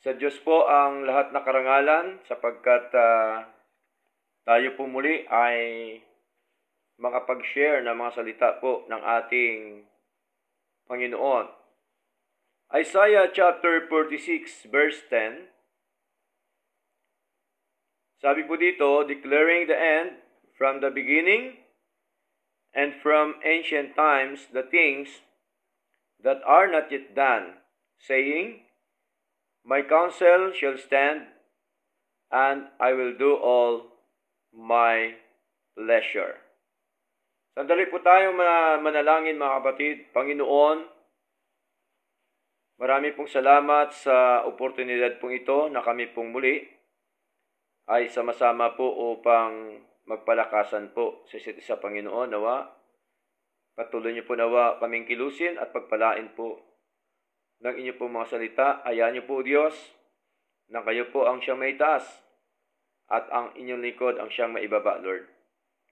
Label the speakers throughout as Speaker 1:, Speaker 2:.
Speaker 1: Sa Diyos po ang lahat na karangalan sapagkat tayo po muli ay makapag-share ng mga salita po ng ating Panginoon. Isaiah chapter 46 verse 10. Sabi po dito, declaring the end from the beginning and from ancient times the things that are not yet done, saying, my counsel shall stand, and I will do all my pleasure. Sandali po tayong manalangin mga kapatid. Panginoon, marami pong salamat sa oportunidad pong ito na kami pong muli ay sama-sama po upang magpalakasan po sa isa't isa, Panginoon. Nawa, patuloy niyo po nawa kaming kilusin at pagpalain po ng inyo pong mga salita. Hayaan niyo po, Diyos, na kayo po ang siyang maitaas at ang inyong likod ang siyang maibaba, Lord.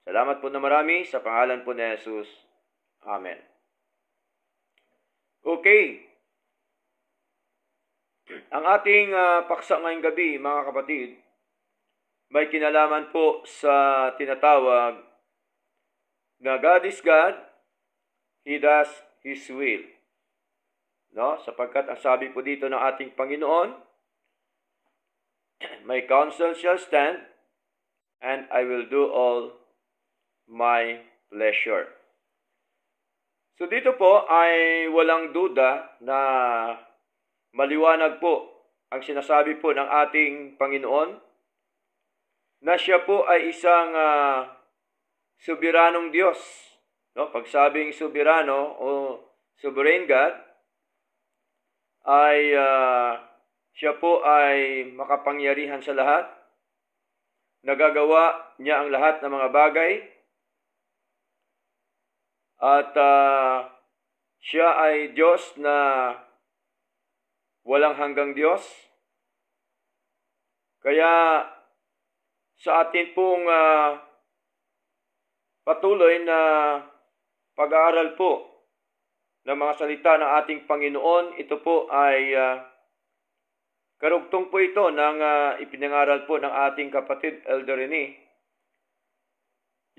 Speaker 1: Salamat po na marami sa pangalan po ni Jesus. Amen. Okay. Ang ating paksa ngayong gabi, mga kapatid, may kinalaman po sa tinatawag na God is God, He does His will. No? Sapagkat ang sabi po dito ng ating Panginoon, my counsel shall stand, and I will do all my pleasure. So dito po ay walang duda na maliwanag po ang sinasabi po ng ating Panginoon na siya po ay isang soberanong Diyos. No? Pag sabing soberano o sovereign God, ay siya po ay makapangyarihan sa lahat. Nagagawa niya ang lahat ng mga bagay. At siya ay Diyos na walang hanggang Diyos. Kaya sa atin pong patuloy na pag-aaral po ng mga salita ng ating Panginoon, ito po ay karugtong po ito ng ipinangaral po ng ating kapatid Elder Rene,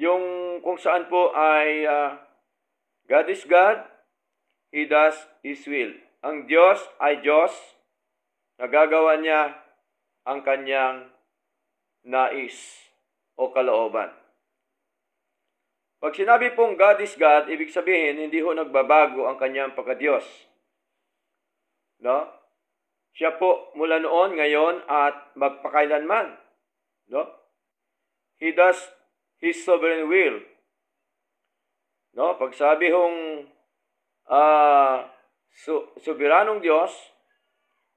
Speaker 1: yung kung saan po ay God is God, He does His will. Ang Diyos ay Diyos, nagagawa niya ang kanyang nais o kalooban. Pag sinabi pong God is God, ibig sabihin, hindi ho nagbabago ang kanyang pagka-Diyos. No? Siya po mula noon, ngayon, at magpakailanman. No? He does His sovereign will. No? Pag sabi hong soberanong Diyos,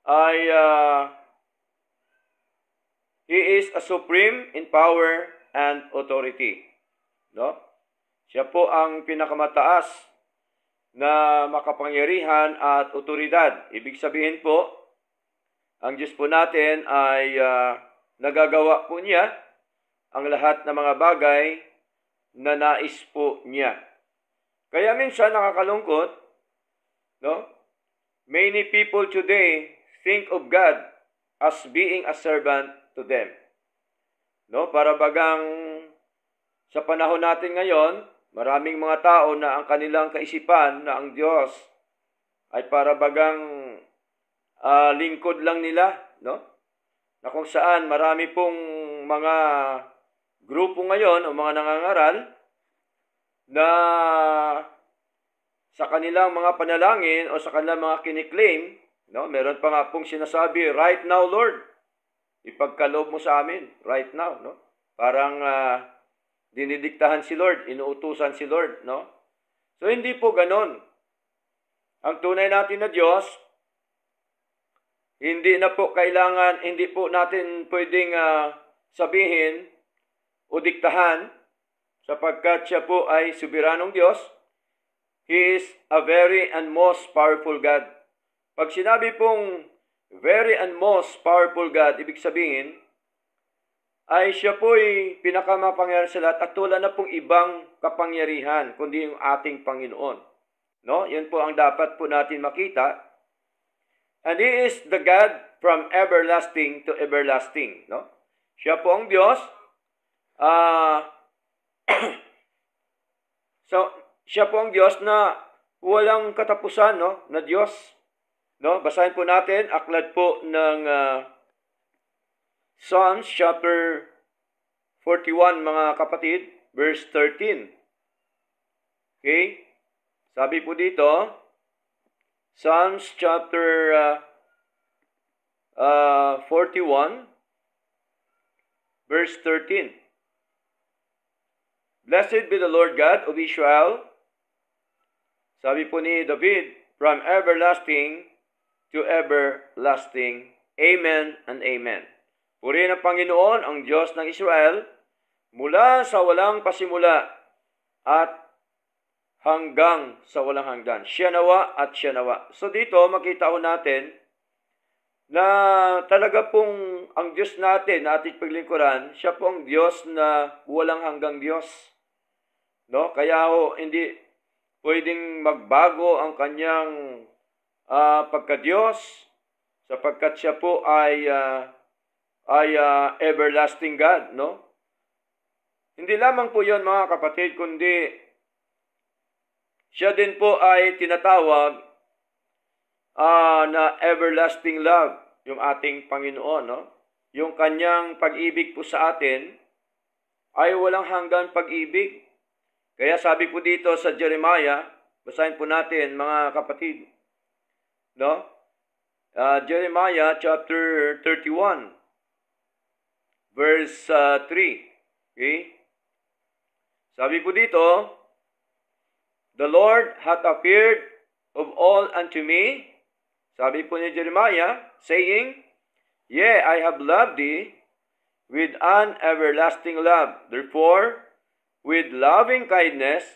Speaker 1: ay He is a supreme in power and authority. No? Siya po ang pinakamataas na makapangyarihan at otoridad. Ibig sabihin po, ang Diyos po natin ay nagagawa po niya ang lahat ng mga bagay na nais po niya. Kaya minsan nakakalungkot, no? Many people today think of God as being a servant to them. No? Para bagang sa panahon natin ngayon, maraming mga tao na ang kanilang kaisipan na ang Diyos ay para bagang lingkod lang nila, no? Na kung saan marami pong mga grupo ngayon o mga nangangaral na sa kanilang mga panalangin o sa kanilang mga kiniklaim, no? Meron pa nga pong sinasabi, right now, Lord, ipagkaloob mo sa amin, right now, no? Parang dinidiktahan si Lord, inuutusan si Lord, no? So, hindi po ganon. Ang tunay natin na Diyos, hindi na po kailangan, hindi po natin pwedeng sabihin o diktahan sapagkat siya po ay soberanong Diyos. He is a very and most powerful God. Pag sinabi pong very and most powerful God, ibig sabihin, ay siya po'y pinakamakapangyarihan sa lahat at wala na pong ibang kapangyarihan kundi yung ating Panginoon. No? Yan po ang dapat po natin makita. And He is the God from everlasting to everlasting, no? Siya po ang Diyos. So, siya po ang Diyos na walang katapusan, no? Na Diyos, no? Basahin po natin aklat po ng Psalms chapter 41, mga kapatid, verse 13. Okay? Sabi po dito, Psalms chapter 41, verse 13. Blessed be the Lord God of Israel. Sabi po ni David, from everlasting to everlasting. Amen and amen. Purihin ang Panginoon, ang Diyos ng Israel, mula sa walang pasimula at hanggang sa walang hanggan. Siya nawa at siya nawa. So dito, makita ho natin na talaga pong ang Diyos natin, na ating paglingkuran, siya po ang Diyos na walang hanggang Diyos. No? Kaya ho, hindi pwedeng magbago ang kanyang pagka-Diyos, sapagkat siya po ay everlasting God, no? Hindi lamang po 'yon, mga kapatid, kundi siya din po ay tinatawag na everlasting love, yung ating Panginoon, no? Yung kanyang pag-ibig po sa atin ay walang hanggan pag-ibig. Kaya sabi po dito sa Jeremiah, basahin po natin, mga kapatid, no? Jeremiah chapter 31, verse 3. Okay? Sabi po dito, the Lord hath appeared of all unto me. Sabi po ni Jeremiah, saying, Yea, I have loved thee with an everlasting love. Therefore, with loving kindness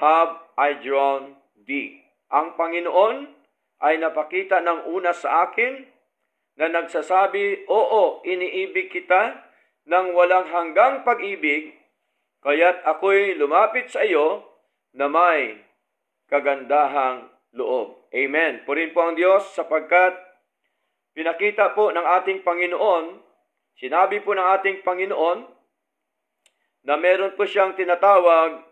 Speaker 1: have I drawn thee. Ang Panginoon ay napakita ng una sa akin na nagsasabi, Oo, iniibig kita ng walang hanggang pag-ibig, kaya't ako'y lumapit sa iyo na may kagandahang loob. Amen. Purihin po ang Diyos sapagkat pinakita po ng ating Panginoon, sinabi po ng ating Panginoon na meron po siyang tinatawag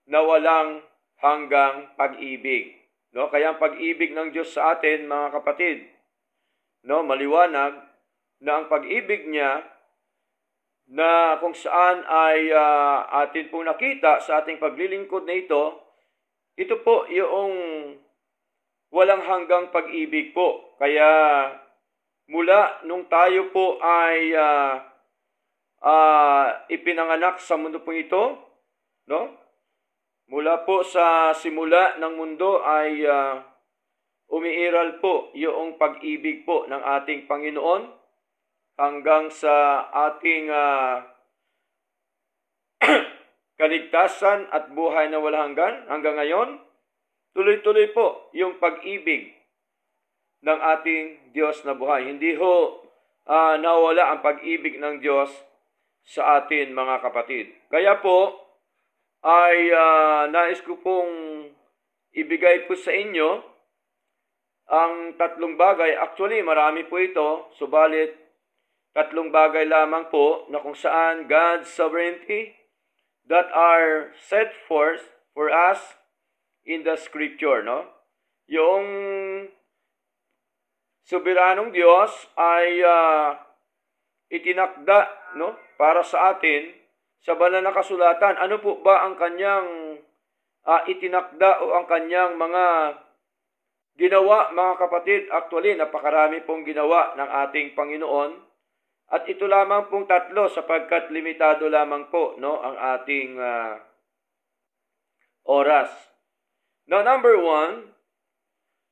Speaker 1: na walang hanggang pag-ibig. No? Kaya ang pag-ibig ng Diyos sa atin, mga kapatid, no, maliwanag na ang pag-ibig niya na kung saan ay atin pong nakita sa ating paglilingkod na ito po yung walang hanggang pag-ibig po. Kaya mula nung tayo po ay ipinanganak sa mundo po ito, no? Mula po sa simula ng mundo ay umiiral po yung pag-ibig po ng ating Panginoon hanggang sa ating kaligtasan at buhay na walang hanggan. Hanggang ngayon, tuloy-tuloy po yung pag-ibig ng ating Diyos na buhay. Hindi ho nawala ang pag-ibig ng Diyos sa atin, mga kapatid. Kaya po, ay nais ko pong ibigay po sa inyo ang tatlong bagay. Actually, marami po ito, subalit tatlong bagay lamang po na kung saan God's sovereignty that are set forth for us in the scripture, no? Yung soberanong Diyos ay itinakda, no, para sa atin sa banal na kasulatan. Ano po ba ang kanyang itinakda o ang kanyang mga ginawa, mga kapatid? Actually, napakarami pong ginawa ng ating Panginoon. At ito lamang pong tatlo sapagkat limitado lamang po, no, ang ating oras. Now, number 1,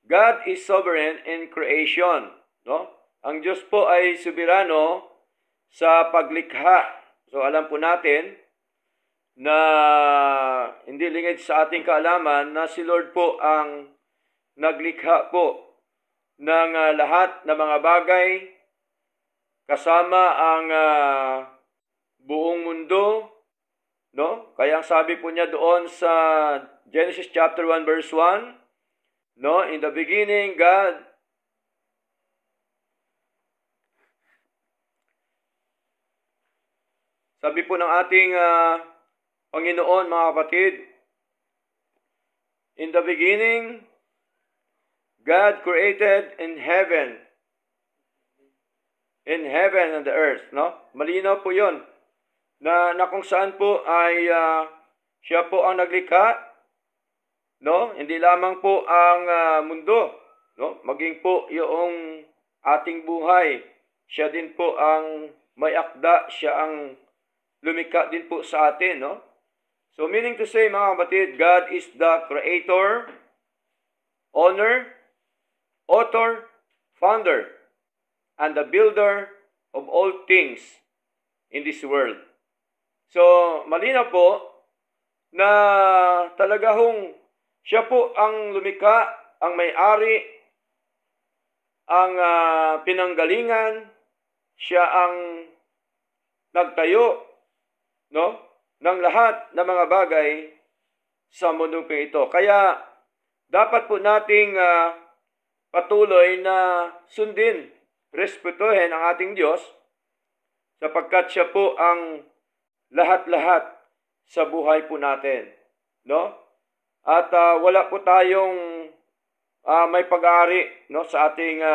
Speaker 1: God is sovereign in creation, no? Ang Diyos po ay soberano sa paglikha. So alam po natin na hindi lingid sa ating kaalaman na si Lord po ang naglikha po ng lahat ng mga bagay, kasama ang buong mundo, no? Kaya ang sabi po niya doon sa Genesis chapter 1 verse 1, no? In the beginning, God Sabi po ng ating Panginoon, mga kapatid, in the beginning, God created in heaven and the earth, no? Malinaw po 'yon. Na kung saan po ay siya po ang naglikha, no? Hindi lamang po ang mundo, no? Maging po yung ating buhay. Siya din po ang may akda, siya ang lumikha din po sa atin, no? So meaning to say, mga kapatid, God is the creator, owner, author, founder, and the builder of all things in this world. So, malinaw po na talaga hong siya po ang lumikha, ang may-ari, ang pinanggalingan, siya ang nagtayo, no, ng lahat ng mga bagay sa mundo po ito. Kaya dapat po nating patuloy na sundin, respetuhin ang ating Diyos sapagkat siya po ang lahat-lahat sa buhay po natin, no? At wala po tayong may pag-aari, no, sa ating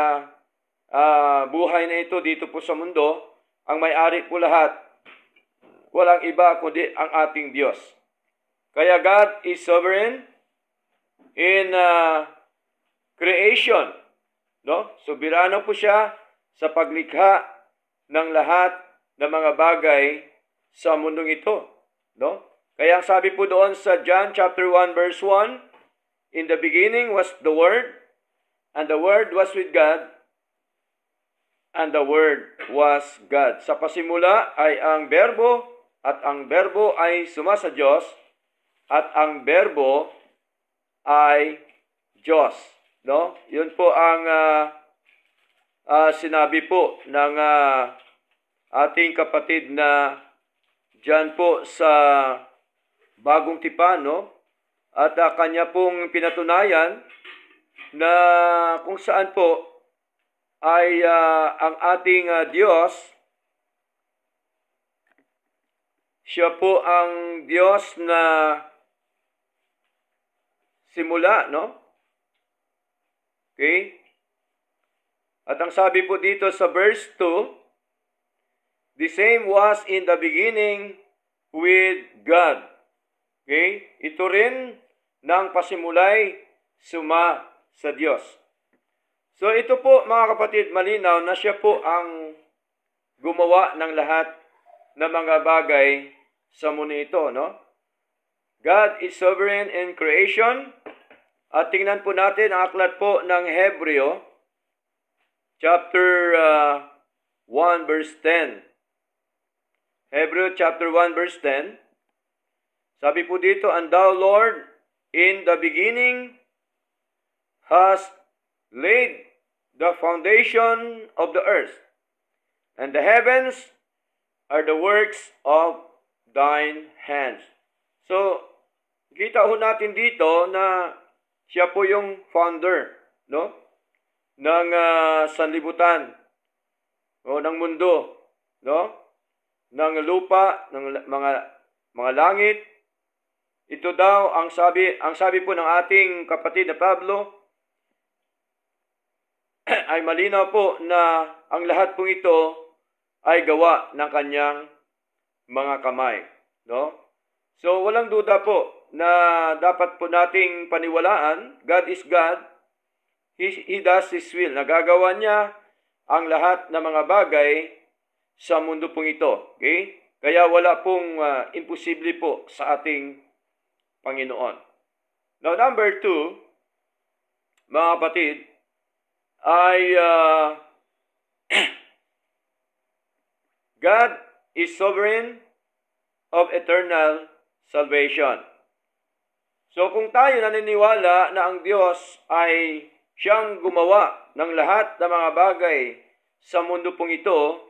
Speaker 1: buhay na ito dito po sa mundo. Ang may-ari po lahat, walang iba kundi ang ating Diyos. Kaya God is sovereign in creation, no? Soberano po siya sa paglikha ng lahat ng mga bagay sa mundong ito, no? Kaya ang sabi po doon sa John chapter 1 verse 1, in the beginning was the Word, and the Word was with God, and the Word was God. Sa pasimula ay ang Berbo, at ang Berbo ay suma sa Diyos, at ang Berbo ay Diyos, no? Yun po ang sinabi po ng ating kapatid na diyan po sa Bagong Tipan, no? At kanya pong pinatunayan na kung saan po ay ang ating Diyos, siya po ang Diyos na simula, no? Okay? At ang sabi po dito sa verse 2, the same was in the beginning with God. Okay? Ito rin ng pasimulay suma sa Diyos. So ito po, mga kapatid, malinaw na siya po ang gumawa ng lahat ng mga bagay sa mundo ito, no? God is sovereign in creation. At tingnan po natin ang aklat po ng Hebreo, chapter 1 verse 10. Hebreo chapter 1 verse 10. Sabi po dito, and thou, Lord, in the beginning hast laid the foundation of the earth, and the heavens are the works of thine hands. So, kita ho natin dito na siya po yung founder, no, ng sanlibutan, o ng mundo, no, ng lupa, ng mga langit. Ito daw ang sabi po ng ating kapatid na Pablo ay malinaw po na ang lahat po ito ay gawa ng kanyang mga kamay, no? So walang duda po na dapat po nating paniwalaan, God is God. He does His will. Nagagawa niya ang lahat ng mga bagay sa mundo pong ito. Okay? Kaya wala pong imposible po sa ating Panginoon. Now, number 2, mga kapatid, ay God is sovereign of eternal salvation. So, kung tayo naniniwala na ang Diyos ay siyang gumawa ng lahat ng mga bagay sa mundo pong ito,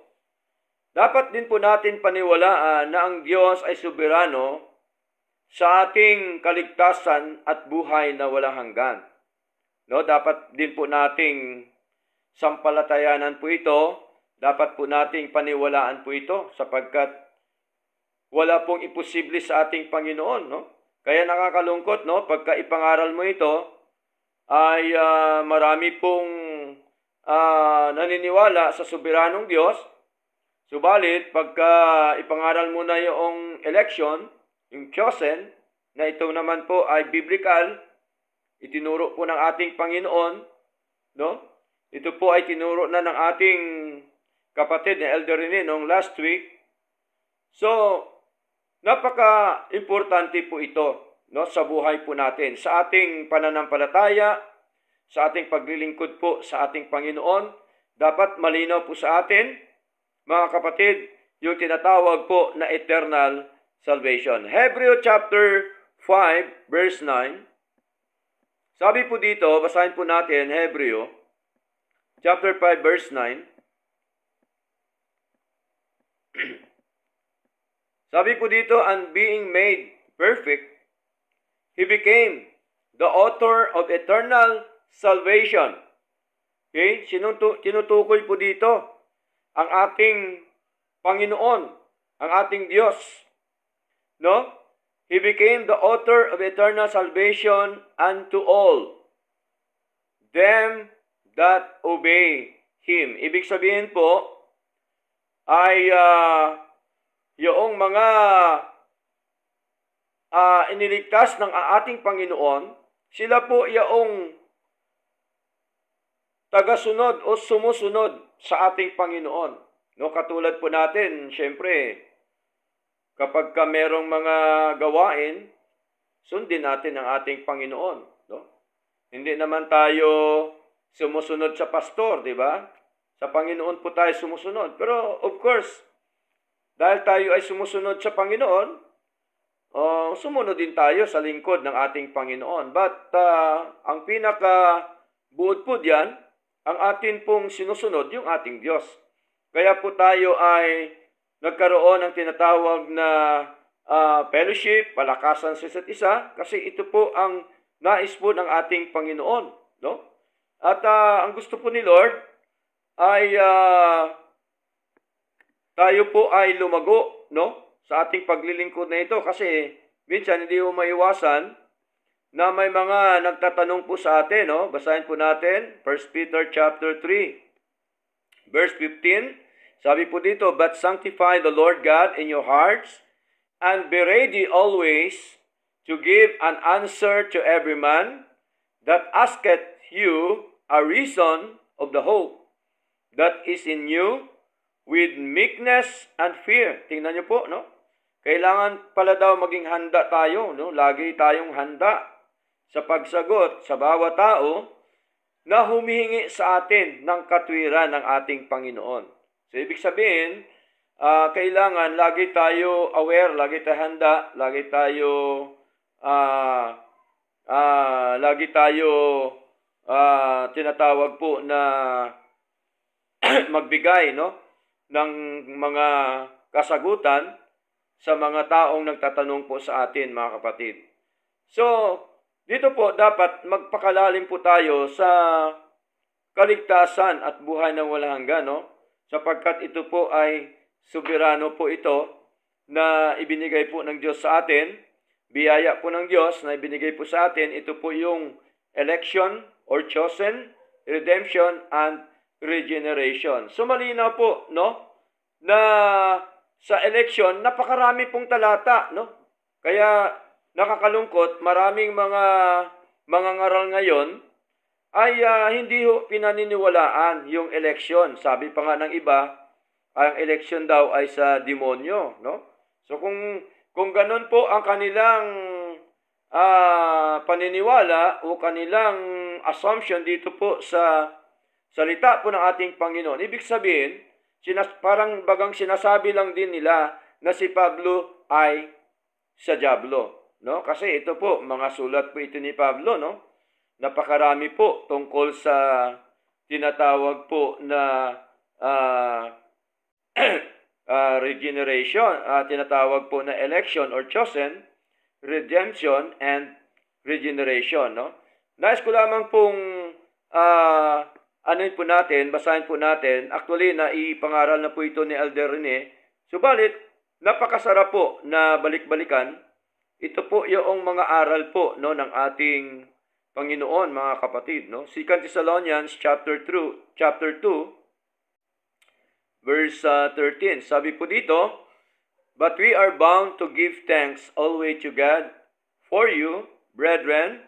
Speaker 1: dapat din po natin paniwalaan na ang Diyos ay soberano sa ating kaligtasan at buhay na walang hanggan. No, dapat din po nating sampalatayanan po ito, dapat po nating paniwalaan po ito sapagkat wala pong imposible sa ating Panginoon, no? Kaya nakakalungkot, no? Pagka ipangaral mo ito, ay marami pong naniniwala sa soberanong Diyos. Subalit, pagka ipangaral mo na yung election, yung chosen, na ito naman po ay biblical, itinuro po ng ating Panginoon, no? Ito po ay tinuro na ng ating kapatid na Elder Rene noong last week. So, napaka-importante po ito, no, sa buhay po natin, sa ating pananampalataya, sa ating paglilingkod po sa ating Panginoon. Dapat malinaw po sa atin, mga kapatid, yung tinatawag po na eternal salvation. Hebrew chapter 5, verse 9. Sabi po dito, basahin po natin, Hebrew chapter 5, verse 9. Sabi po dito, and being made perfect, He became the author of eternal salvation. Okay? Tinutukoy po dito ang ating Panginoon, ang ating Diyos. No? He became the author of eternal salvation unto all them that obey Him. Ibig sabihin po ay yung mga iniligtas ng ating Panginoon, sila po yung tagasunod o sumusunod sa ating Panginoon. No, katulad po natin, syempre, kapag ka merong mga gawain, sundin natin ang ating Panginoon. No? Hindi naman tayo sumusunod sa pastor, di ba? Sa Panginoon po tayo sumusunod. Pero of course, dahil tayo ay sumusunod sa Panginoon, sumunod din tayo sa lingkod ng ating Panginoon. But ang pinaka-buod po diyan, ang atin pong sinusunod yung ating Diyos. Kaya po tayo ay nagkaroon ng tinatawag na fellowship, palakasan sa isa't isa, kasi ito po ang nais po ng ating Panginoon. No? At ang gusto po ni Lord ay tayo po ay lumago, no, sa ating paglilingkod na ito, kasi minsan hindi mo maiwasan na may mga nagtatanong po sa atin, no? Basahin po natin 1 Peter chapter 3 verse 15. Sabi po dito, but sanctify the Lord God in your hearts, and be ready always to give an answer to every man that asketh you a reason of the hope that is in you, with meekness and fear. Tingnan niyo po, no? Kailangan pala daw maging handa tayo, no? Lagi tayong handa sa pagsagot sa bawat tao na humihingi sa atin ng katwiran ng ating Panginoon. So, ibig sabihin, kailangan lagi tayo aware, lagi tayo handa, lagi tayo tinatawag po na magbigay, no, ng mga kasagutan sa mga taong nagtatanong po sa atin, mga kapatid. So, dito po dapat magpakalalim po tayo sa kaligtasan at buhay ng walang hanggan, no? Sapagkat ito po ay soberano po ito na ibinigay po ng Diyos sa atin, biyaya po ng Diyos na ibinigay po sa atin. Ito po yung election or chosen, redemption, and regeneration. So malinaw po, no, na sa election napakarami pong talata, no? Kaya nakakalungkot, maraming mga ngaral ngayon ay hindi pinaniniwalaan yung election. Sabi pa nga ng iba, ang election daw ay sa demonyo, no? So kung ganun po ang kanilang paniniwala o kanilang assumption dito po sa salita po ng ating Panginoon, ibig sabihin, parang bagang sinasabi lang din nila na si Pablo ay sa diablo, no? Kasi ito po, mga sulat po ito ni Pablo, no? Napakarami po tungkol sa tinatawag po na regeneration, tinatawag po na election or chosen, redemption, and regeneration, no? Nais ko lamang pong anuin po natin, basahin po natin. Actually, naipangaral na po ito ni Elder Rene. Subalit, napakasarap po na balik-balikan. Ito po yung mga aral po no ng ating Panginoon, mga kapatid, no. 2 Thessalonians chapter 2 verse 13. Sabi po dito, "But we are bound to give thanks always to God for you, brethren,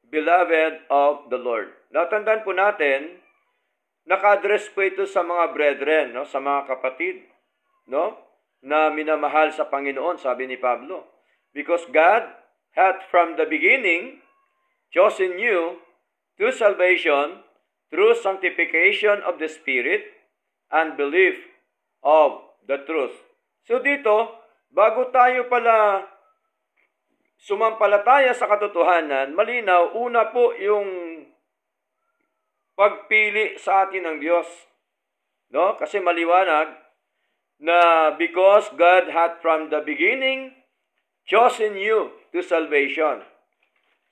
Speaker 1: beloved of the Lord." Natandaan po natin, naka-address po ito sa mga brethren, no, sa mga kapatid, no, na minamahal sa Panginoon, sabi ni Pablo. Because God hath from the beginning chosen you to salvation through sanctification of the Spirit and belief of the truth. So dito, bago tayo pala sumampalataya sa katotohanan, malinaw, una po yung pagpili sa atin ng Diyos. No? Kasi maliwanag na because God hath from the beginning chosen you to salvation.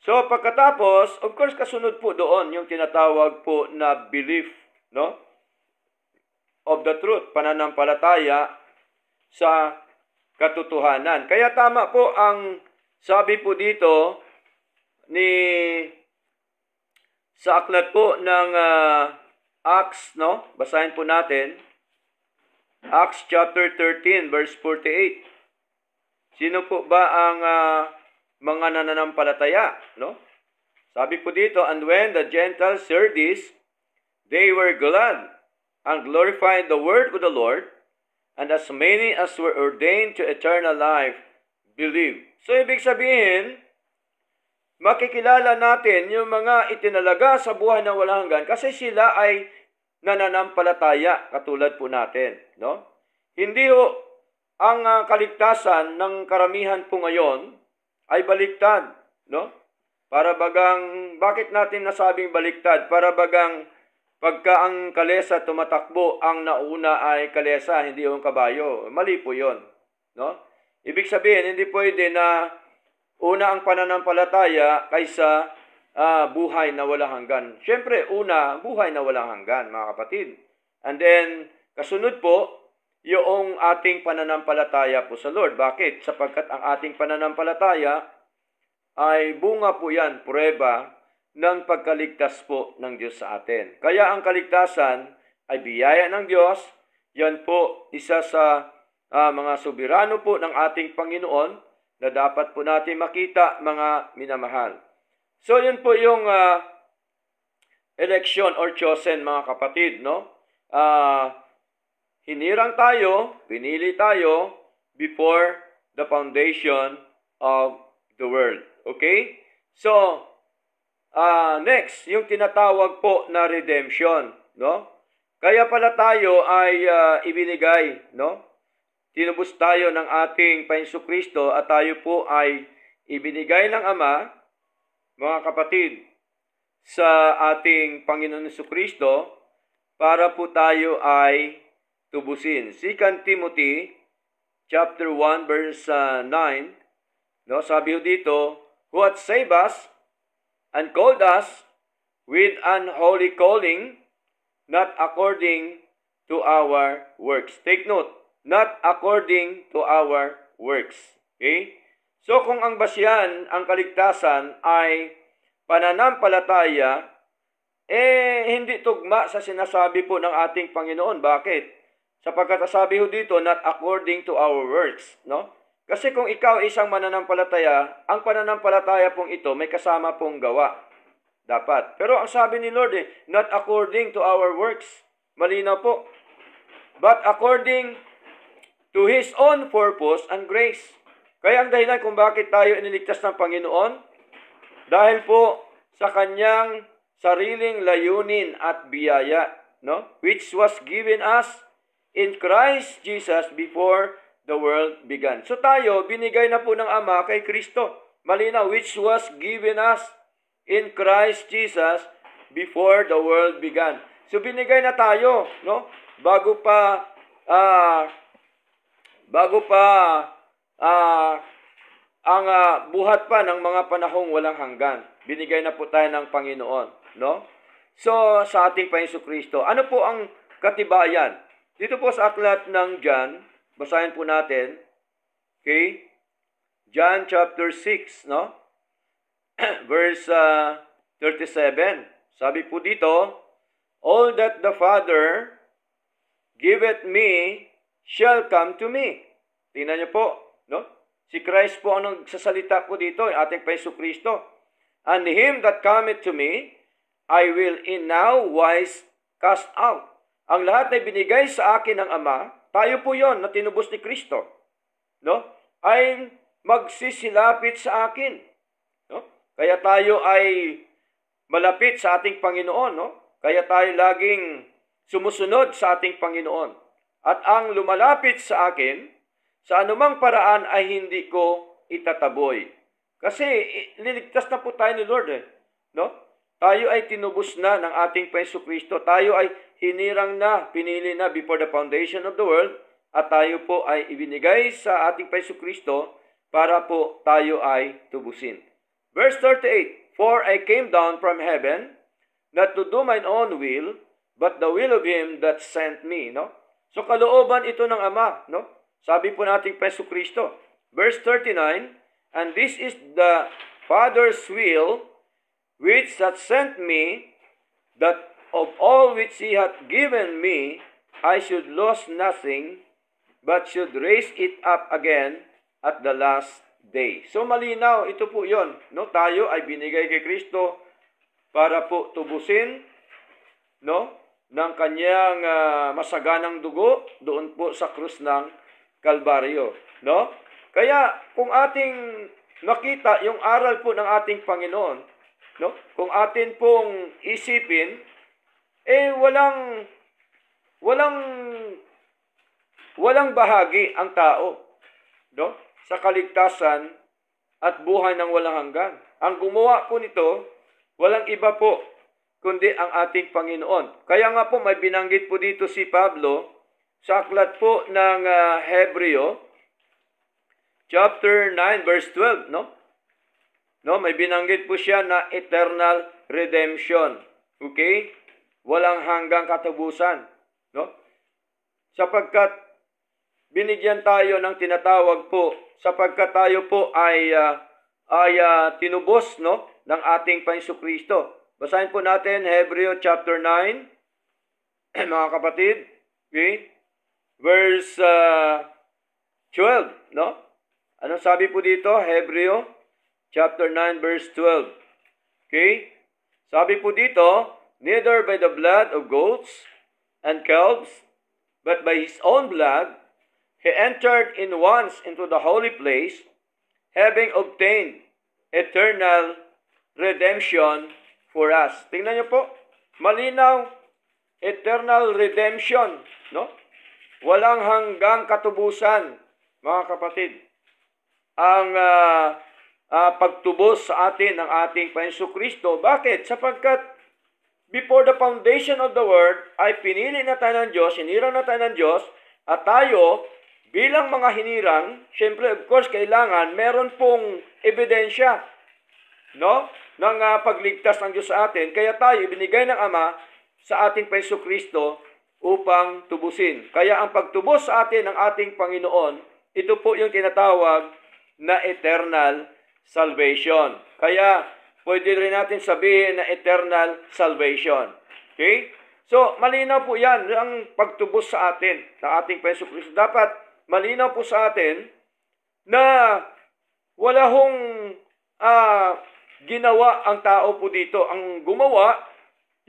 Speaker 1: So pagkatapos, of course, kasunod po doon yung tinatawag po na belief, no, of the truth, pananampalataya sa katotohanan. Kaya tama po ang sabi po dito sa aklat po ng Acts, no? Basahin po natin. Acts chapter 13 verse 48. Sino po ba ang mga nananampalataya, no? Sabi po dito, "And when the Gentiles heard this, they were glad and glorified the word of the Lord, and as many as were ordained to eternal life believed." So ibig sabihin, makikilala natin yung mga itinalaga sa buhay na walang hanggan kasi sila ay nananampalataya katulad po natin, no? Hindi ho ang kaligtasan ng karamihan po ngayon ay baliktad, no? Para bagang, bakit natin nasabing baliktad? Para bagang pagka ang kalesa tumatakbo, ang nauna ay kalesa, hindi yung kabayo. Mali po yun, no? Ibig sabihin, hindi pwede na una ang pananampalataya kaysa buhay na walang hanggan. Siyempre, una, buhay na walang hanggan, mga kapatid. And then, kasunod po, yung ating pananampalataya po sa Lord. Bakit? Sapagkat ang ating pananampalataya ay bunga po yan, prueba ng pagkaligtas po ng Diyos sa atin. Kaya ang kaligtasan ay biyaya ng Diyos. Yan po isa sa mga soberano po ng ating Panginoon na dapat po natin makita, mga minamahal. So yun po yung election or chosen, mga kapatid, no? Hinirang tayo, pinili tayo before the foundation of the world. Okay? So, next, yung tinatawag po na redemption, no? Kaya pala tayo ay ibinigay, no? Tinubos tayo ng ating Panginoon Kristo at tayo po ay ibinigay ng Ama, mga kapatid, sa ating Panginoon Kristo para po tayo ay tubusin. 2 Timothy chapter 1 verse 9, no, sabi dito, "Who hath saved us and called us with an holy calling, not according to our works." Take note, not according to our works. Okay? So kung ang basyan, ang kaligtasan ay pananampalataya, hindi tugma sa sinasabi po ng ating Panginoon. Bakit? Sapagkat sabi ho dito, not according to our works, no? Kasi kung ikaw isang mananampalataya, ang pananampalataya pong ito may kasama pong gawa. Dapat. Pero ang sabi ni Lord, not according to our works. Malinaw po. But according to His own purpose and grace. Kaya ang dahilan kung bakit tayo iniligtas ng Panginoon, dahil po sa Kanyang sariling layunin at biyaya, no? Which was given us in Christ Jesus before the world began. So tayo, binigay na po ng Ama kay Kristo. Malinaw, which was given us in Christ Jesus before the world began. So binigay na tayo, no? Bago pa ang buhat pa ng mga panahong walang hanggan. Binigay na po tayo ng Panginoon, no? So sa ating Panginoon Kristo, ano po ang katibayan? Dito po sa aklat ng John, basahin po natin, Okay? John chapter 6, no? Verse 37. Sabi po dito, all that the Father giveth me shall come to me. Tingnan niyo po, no? Si Christ po ang nagsasalita po dito, ating Paiso Kristo. And him that cometh to me, I will in now wise cast out. Ang lahat na binigay sa akin ng Ama, tayo po yon na tinubos ni Kristo, no? Ay magsisilapit sa akin, no? Kaya tayo ay malapit sa ating Panginoon, no? Kaya tayo laging sumusunod sa ating Panginoon. At ang lumalapit sa akin, sa anumang paraan ay hindi ko itataboy. Kasi liligtas na po tayo ni Lord, no? Tayo ay tinubos na ng ating Paiso Kristo. Tayo ay hinirang na, pinili na before the foundation of the world, at tayo po ay ibinigay sa ating Paiso Kristo para po tayo ay tubusin. Verse 38, for I came down from heaven, not to do mine own will, but the will of him that sent me, no? So kalooban ito ng Ama, no? Sabi po nating Paiso Kristo. Verse 39, and this is the Father's will, which hath sent me, that of all which he hath given me, I should lose nothing, but should raise it up again at the last day. So malinaw, ito po yon, no? Tayo ay binigay kay Kristo para po tubusin, no, ng kanyang masaganang dugo doon po sa krus ng Kalbaryo, no? Kaya kung ating nakita yung aral po ng ating Panginoon, no? Kung atin pong isipin, walang bahagi ang tao, no? Sa kaligtasan at buhay ng walang hanggan. Ang gumawa po nito, walang iba po kundi ang ating Panginoon. Kaya nga po may binanggit po dito si Pablo sa aklat po ng Hebreo chapter 9 verse 12, no? No, may binanggit po siya na eternal redemption. Okay? Walang hanggang katubusan, no? Sapagkat binigyan tayo ng tinatawag po, sapagkat tayo po ay tinubos, no, ng ating Panginoon Kristo. Basahin po natin Hebreo chapter 9, mga kapatid, okay? Verse 12, no? Anong sabi po dito? Hebreo chapter 9 verse 12. Okay? Sabi po dito, neither by the blood of goats and calves, but by his own blood, he entered in once into the holy place, having obtained eternal redemption for us. Tingnan niyo po, malinaw, eternal redemption, no? Walang hanggang katubusan, mga kapatid. Ang pagtubos sa atin ng ating Panginoon Kristo. Bakit? Sapagkat before the foundation of the world, ay pinili na tayo ng Diyos, hinirang na tayo ng Diyos, at tayo, bilang mga hinirang, syempre, of course, kailangan, meron pong ebidensya, no? Ng pagligtas ng Diyos sa atin. Kaya tayo, ibinigay ng Ama sa ating Panginoon Kristo upang tubusin. Kaya ang pagtubos sa atin ng ating Panginoon, ito po yung tinatawag na eternal salvation. Kaya, pwede rin natin sabihin na eternal salvation. Okay? So, malinaw po yan, ang pagtubos sa atin, na ating Panginoon Kristo. Dapat malinaw po sa atin na wala hong ginawa ang tao po dito. Ang gumawa,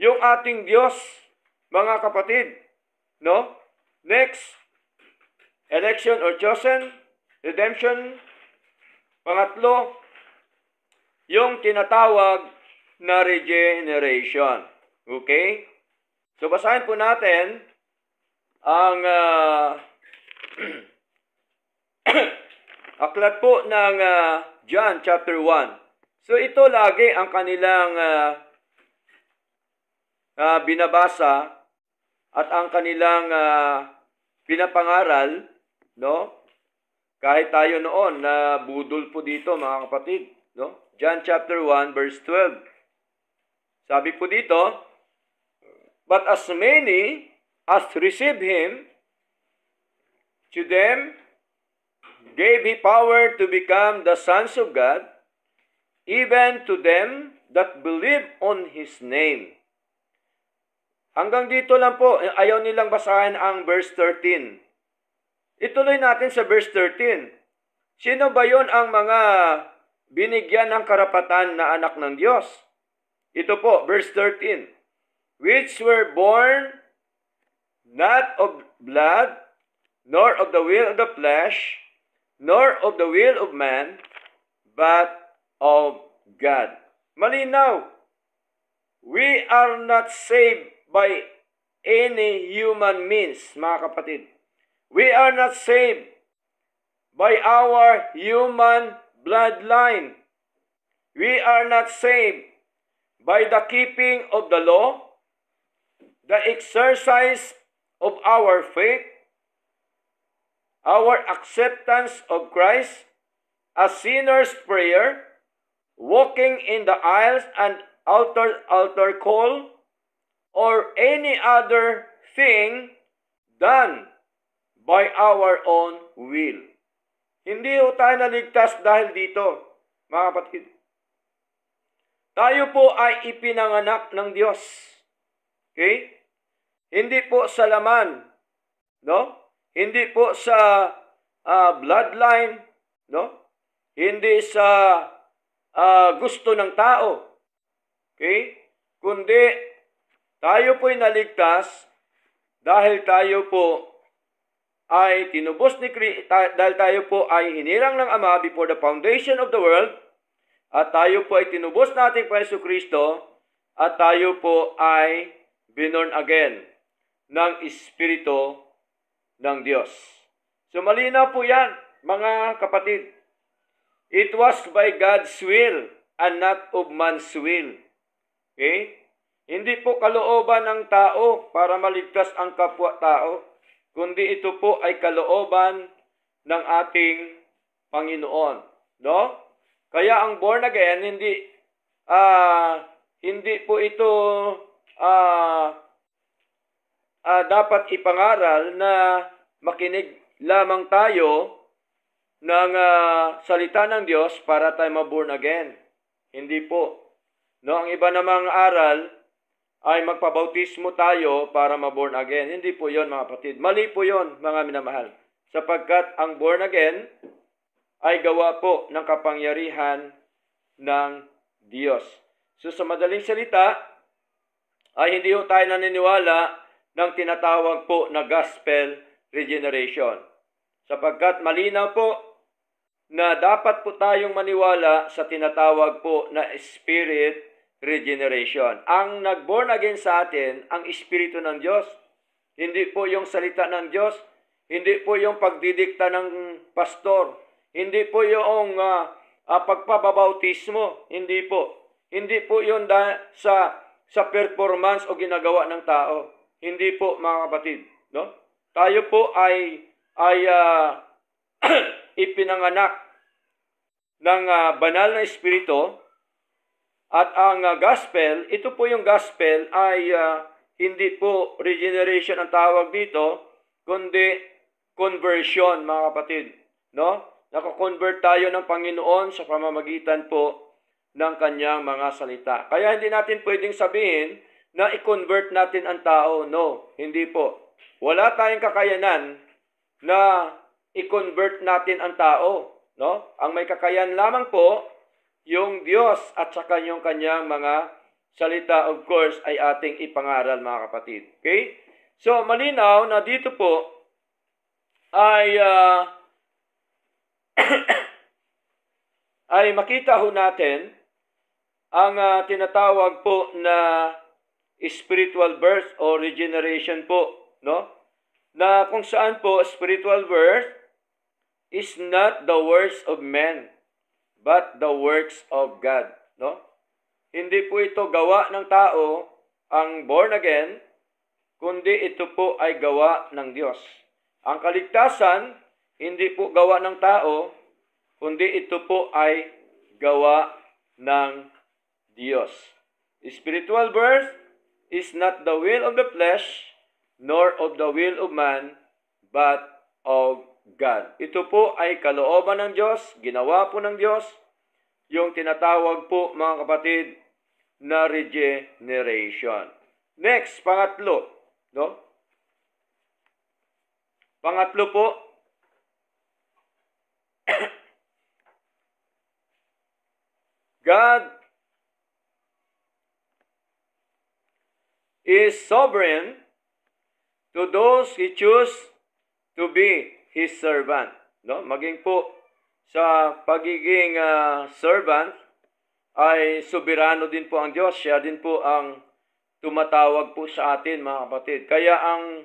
Speaker 1: yung ating Diyos, mga kapatid. No? Next, election or chosen, redemption. Pangatlo, yung tinatawag na regeneration. Okay? So, basahin po natin ang aklat po ng John chapter 1. So, ito lagi ang kanilang binabasa at ang kanilang pinapangaral, no? Kahit tayo noon na budol po dito, mga kapatid, no? John chapter 1 verse 12. Sabi po dito, but as many as receive him, to them gave He power to become the sons of God, even to them that believe on His name. Hanggang dito lang po, ayaw nilang basahin ang verse 13. Ituloy natin sa verse 13. Sino ba yon ang mga binigyan ng karapatan na anak ng Diyos? Ito po, verse 13. Which were born not of blood, nor of the will of the flesh, nor of the will of man, but of God. Malinaw. We are not saved by any human means, mga kapatid. We are not saved by our human bloodline. We are not saved by the keeping of the law, the exercise of our faith, our acceptance of Christ, a sinner's prayer, walking in the aisles and altar call, or any other thing done by our own will. Hindi po tayo naligtas dahil dito, mga kapatid. Tayo po ay ipinanganak ng Diyos. Okay? Hindi po sa laman, no? Hindi po sa bloodline, no? Hindi sa gusto ng tao. Okay? Kundi tayo po'y naligtas dahil tayo po ay tinubos ni Kristo, dahil tayo po ay hinirang ng Ama before the foundation of the world, at tayo po ay tinubos nating Panginoon Kristo, at tayo po ay born again ng Espiritu ng Diyos. So malinaw po yan, mga kapatid. It was by God's will and not of man's will. Okay? Hindi po kalooban ng tao para maligtas ang kapwa-tao, kundi ito po ay kalooban ng ating Panginoon, no? Kaya ang born again hindi po ito dapat ipangaral na makinig lamang tayo ng salita ng Diyos para tayo ma-born again. Hindi po. No, ang iba namang aral ay magpabautismo tayo para ma-born again. Hindi po yon, mga kapatid. Mali po yon, mga minamahal. Sapagkat ang born again ay gawa po ng kapangyarihan ng Diyos. So sa madaling salita, ay hindi po tayo naniniwala ng tinatawag po na gospel regeneration. Sapagkat malinaw po na dapat po tayong maniwala sa tinatawag po na spirit regeneration. Ang nag-born again sa atin, ang Espiritu ng Diyos. Hindi po yung salita ng Diyos. Hindi po yung pagdidikta ng pastor. Hindi po yung pagpabautismo. Hindi po. Hindi po yun sa performance o ginagawa ng tao. Hindi po, mga kapatid. No? Tayo po ay ipinanganak ng banal na Espiritu. At ang gospel, ito po yung gospel ay hindi po regeneration ang tawag dito, kundi conversion, mga kapatid. No? Nako-convert tayo ng Panginoon sa pamamagitan po ng kanyang mga salita. Kaya hindi natin pwedeng sabihin na i-convert natin ang tao. No, hindi po. Wala tayong kakayanan na i-convert natin ang tao. No? Ang may kakayanan lamang po, yung Diyos at saka yung kanyang mga salita, of course, ay ating ipangaral, mga kapatid. Okay? So, malinaw na dito po ay ay makita ho natin ang tinatawag po na spiritual birth o regeneration po, no? Na kung saan po spiritual birth is not the works of men, but the works of God, no? Hindi po ito gawa ng tao, ang born again, kundi ito po ay gawa ng Diyos. Ang kaligtasan, hindi po gawa ng tao, kundi ito po ay gawa ng Diyos. Spiritual birth is not the will of the flesh, nor of the will of man, but of God. Ito po ay kalooban ng Diyos, ginawa po ng Diyos, yung tinatawag po mga kapatid na regeneration. Next, pangatlo, no? Pangatlo po, God is sovereign to those He choose to be His servant. No? Maging po sa pagiging servant ay soberano din po ang Diyos. Siya din po ang tumatawag po sa atin, mga kapatid. Kaya ang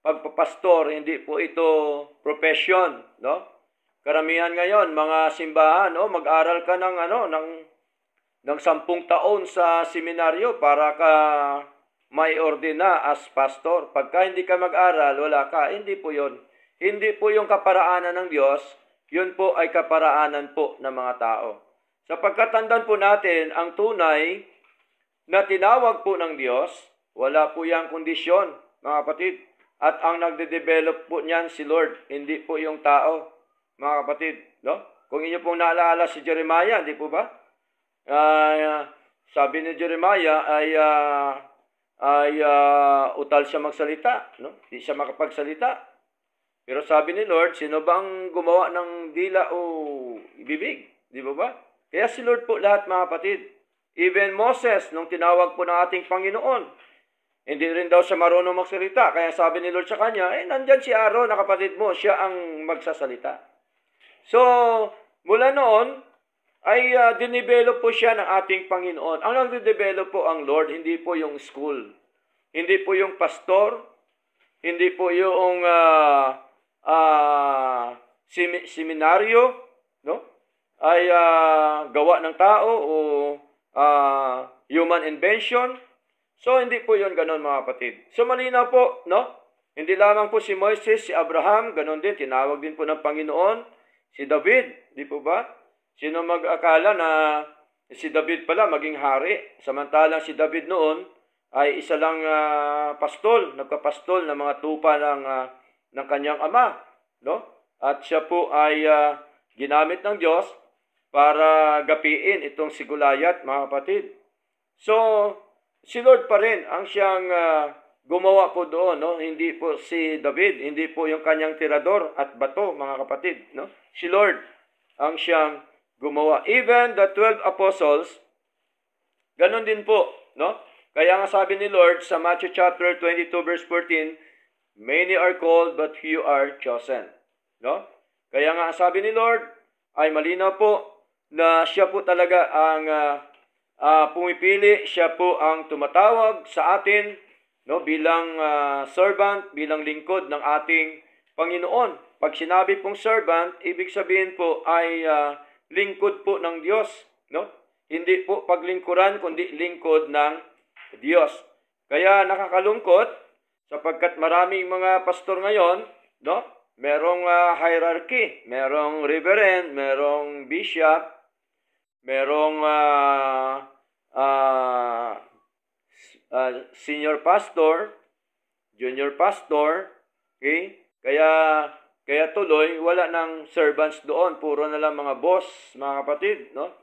Speaker 1: pagpapastor, hindi po ito profession, no? Karamihan ngayon, mga simbahan, no, mag-aral ka ng 10 taon sa seminaryo para ka may ordina as pastor. Pagka hindi ka mag-aral, wala ka. Hindi po 'yon. Hindi po yung kaparaanan ng Diyos, yun po ay kaparaanan po ng mga tao. Sapagkat tandaan po natin, ang tunay na tinawag po ng Diyos, wala po yang kondisyon, mga kapatid. At ang nagde-develop po niyan si Lord, hindi po yung tao, mga kapatid. No? Kung inyo pong naalala si Jeremiah, di po ba? Sabi ni Jeremiah ay utal siya magsalita. No? Di siya makapagsalita. Pero sabi ni Lord, sino bang gumawa ng dila o bibig? Di ba? Kaya si Lord po lahat, mga kapatid. Even Moses, nung tinawag po ng ating Panginoon, hindi rin daw siya marunong magsalita. Kaya sabi ni Lord sa kanya, nandyan si Aaron na kapatid mo, siya ang magsasalita. So, mula noon, ay dinevelop po siya ng ating Panginoon. Ang nagde-develop po ang Lord, hindi po yung school. Hindi po yung pastor. Hindi po yung seminaryo, no? Ay gawa ng tao o human invention. So, hindi po yun ganon, mga kapatid. So, malinaw po, no? Hindi lamang po si Moises, si Abraham, ganon din, tinawag din po ng Panginoon. Si David, di po ba? Sino mag-akala na si David pala maging hari? Samantalang si David noon ay isa lang pastol, nagkapastol ng mga tupa ng kanyang ama, no? At siya po ay ginamit ng Diyos para gapiin itong si Goliath, mga kapatid. So, si Lord pa rin ang siyang gumawa po doon, no? Hindi po si David, hindi po yung kanyang tirador at bato, mga kapatid, no? Si Lord ang siyang gumawa. Even the 12 apostles, ganun din po, no? Kaya nga sabi ni Lord sa Matthew chapter 22 verse 14, many are called but few are chosen, no? Kaya nga sabi ni Lord ay malinaw po na siya po talaga ang pumipili, siya po ang tumatawag sa atin, no, bilang servant, bilang lingkod ng ating Panginoon. Pag sinabi pong servant, ibig sabihin po ay lingkod po ng Diyos, no? Hindi po paglingkuran kundi lingkod ng Diyos. Kaya nakakalungkot sapagkat maraming mga pastor ngayon, no? Merong hierarchy, merong reverend, merong bishop, merong senior pastor, junior pastor, okay? Kaya tuloy, wala nang servants doon. Puro na lang mga boss, mga kapatid, no?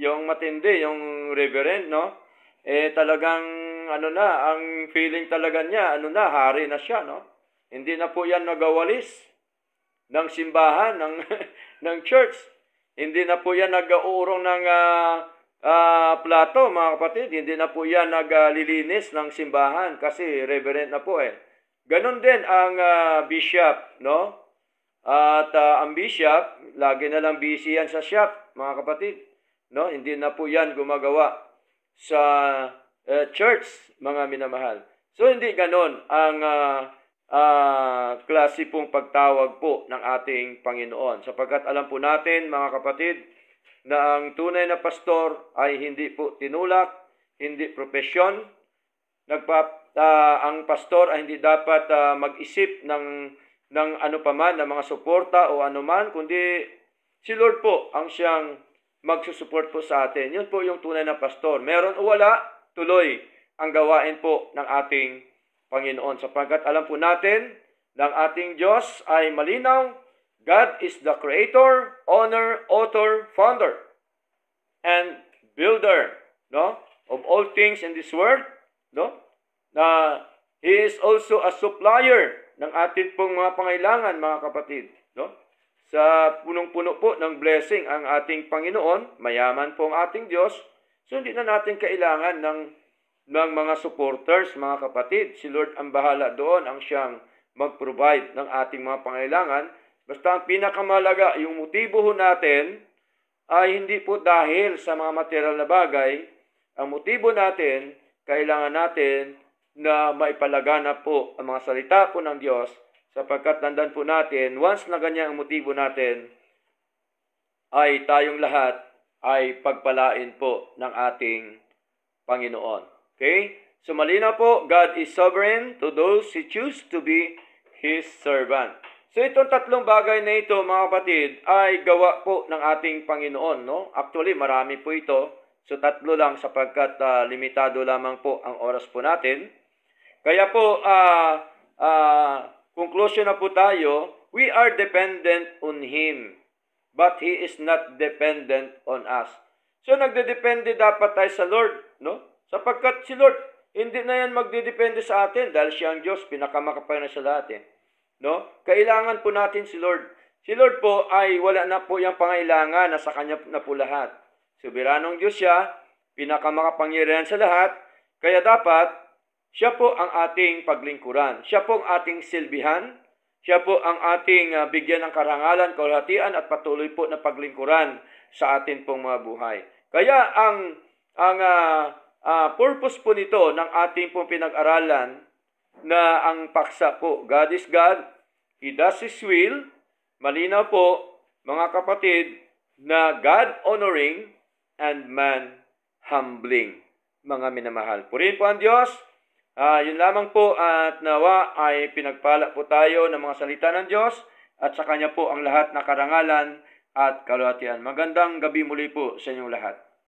Speaker 1: Yung matindi, yung reverend, no? Talagang, ang feeling talaga niya, hari na siya, no? Hindi na po yan nagawalis ng simbahan, ng church. Hindi na po yan nag-uurong ng plato, mga kapatid. Hindi na po yan naglilinis ng simbahan kasi reverend na po Ganon din ang bishop, no? At ang bishop, lagi na lang busy yan sa shop, mga kapatid. No? Hindi na po yan gumagawa sa church, mga minamahal. So, hindi ganon ang klase pong pagtawag po ng ating Panginoon. Sapagkat alam po natin, mga kapatid, na ang tunay na pastor ay hindi po tinulak, hindi propesyon. Ang pastor ay hindi dapat mag-isip ng ano paman, ng mga suporta o anuman, kundi si Lord po ang siyang magsusupport po sa atin. Yun po yung tunay na pastor. Meron o wala, tuloy ang gawain po ng ating Panginoon. Sapagkat alam po natin na ang ating Diyos ay malinaw God is the creator, owner, author, founder, and builder, no, of all things in this world, no? Na He is also a supplier ng atin pong mga pangailangan, mga kapatid, no? Sa punong-puno po ng blessing ang ating Panginoon, mayaman po ang ating Diyos, so hindi na natin kailangan ng mga supporters, mga kapatid. Si Lord ang bahala doon, ang siyang mag-provide ng ating mga pangailangan. Basta ang pinakamalaga, yung motibo natin ay hindi po dahil sa mga material na bagay. Ang motibo natin, kailangan natin na maipalaganap po ang mga salita po ng Diyos, sapagkat tandaan po natin, once na ganyan ang motibo natin, ay tayong lahat ay pagpalain po ng ating Panginoon. Okay? So malinaw po, God is sovereign to those who choose to be His servant. So itong tatlong bagay na ito, mga kapatid, ay gawa po ng ating Panginoon, no? Actually, marami po ito. So tatlo lang sapagkat limitado lamang po ang oras po natin. Kaya po, conclusion na po tayo, we are dependent on Him, but He is not dependent on us. So nagdedepende dapat tayo sa Lord, no? Sapagkat si Lord, hindi na yan magdedepende sa atin dahil siya ang Diyos, pinakamakapal na sa lahat. No? Kailangan po natin si Lord. Si Lord po ay wala na po yung pangailangan, nasa Kanya na po lahat. Soberanong Diyos siya, pinakamakapangyarihan sa lahat, kaya dapat siya po ang ating paglingkuran. Siya po ang ating silbihan. Siya po ang ating bigyan ng karangalan, kaulhatian at patuloy po na paglingkuran sa atin pong mga buhay. Kaya ang purpose po nito ng ating pong pinag-aralan na ang paksa po, God is God, He does His will, malinaw po, mga kapatid, na God-honoring and man-humbling. Mga minamahal. Purihin po ang Diyos. Yun lamang po at nawa ay pinagpala po tayo ng mga salita ng Diyos at sa Kanya po ang lahat na karangalan at kaluhatian. Magandang gabi muli po sa inyong lahat.